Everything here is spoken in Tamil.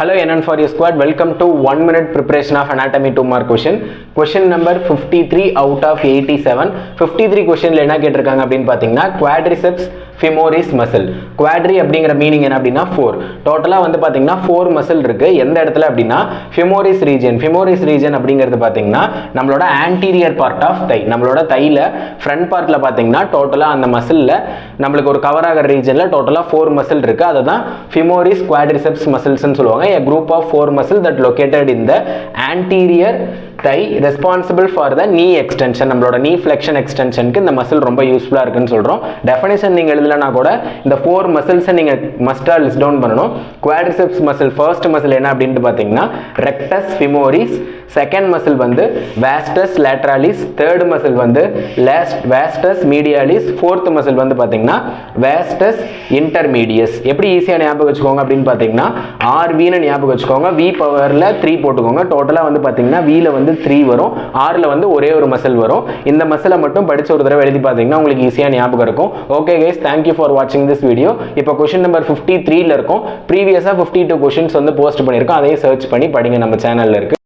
Hello NN for you squad, welcome to 1 minute preparation of anatomy 2 mark question. Question number 53 out of 87. 53 question என்ன கேட்டிருக்காங்க அப்படின்னு பார்த்தீங்கன்னா quadriceps femoris muscle. Quadri அப்படிங்கிற மீனிங் என்ன அப்படின்னா 4. டோட்டலாக வந்து பார்த்தீங்கன்னா 4 மசில் இருக்கு. எந்த இடத்துல அப்படின்னா femoris region. Femoris region அப்படிங்கிறது பார்த்தீங்கன்னா நம்மளோட anterior part of thigh. நம்மளோட தையில front partல பார்த்தீங்கன்னா டோட்டலாக அந்த மசில்ல நம்மளுக்கு ஒரு கவர் ஆகிற ரீஜன்ல டோட்டலாக 4 மசில் இருக்கு. அதை தான் femoris quadriceps muscles சொல்லுவாங்க. A group of 4 muscles that located in the anterior thigh responsible for the knee extension. நம்மளோட knee flexion extensionக்கு இந்த மசில் ரொம்ப யூஸ்ஃபுல்லா இருக்குன்னு சொல்றோம். டெஃபினிஷன் நீங்க எழுதலனா கூட இந்த 4 மசில்ஸ் நீங்க மஸ்டா லிஸ்ட் டவுன் பண்ணனும். quadriceps muscle ஃபர்ஸ்ட் மசில் என்ன அப்படினு பாத்தீங்கன்னா rectus femoris, செகண்ட் மசில் வந்து vastus lateralis, தேர்ட் மசில் வந்து vastus medialis, ஃபோர்த் மசில் வந்து பாத்தீங்கன்னா vastus intermedius. எப்படி ஈஸியா ஞாபகம் வச்சுக்கோங்க அப்படினு பாத்தீங்கன்னா RV ன்னு ஞாபகம் வச்சுக்கோங்க. V பவர்ல 3 போட்டுக்கோங்க. டோட்டலா வந்து பாத்தீங்கன்னா V ல வந்து 3 வரும், R ல வந்து ஒரே ஒரு மசில் வரும். இந்த மசிலை மட்டும் படிச்ச ஒரு தடவை எழுதி பாத்தீங்கன்னா உங்களுக்கு ஈஸியா ஞாபகம் இருக்கும். Okay guys, thank you for watching this video. இப்போ क्वेश्चन நம்பர் 53 ல இருக்கும். ப்ரீவியஸா 52 क्वेश्चंस வந்து போஸ்ட் பண்ணிருக்கோம். அதையும் சர்ச் பண்ணி படிங்க, நம்ம சேனல்ல இருக்கு.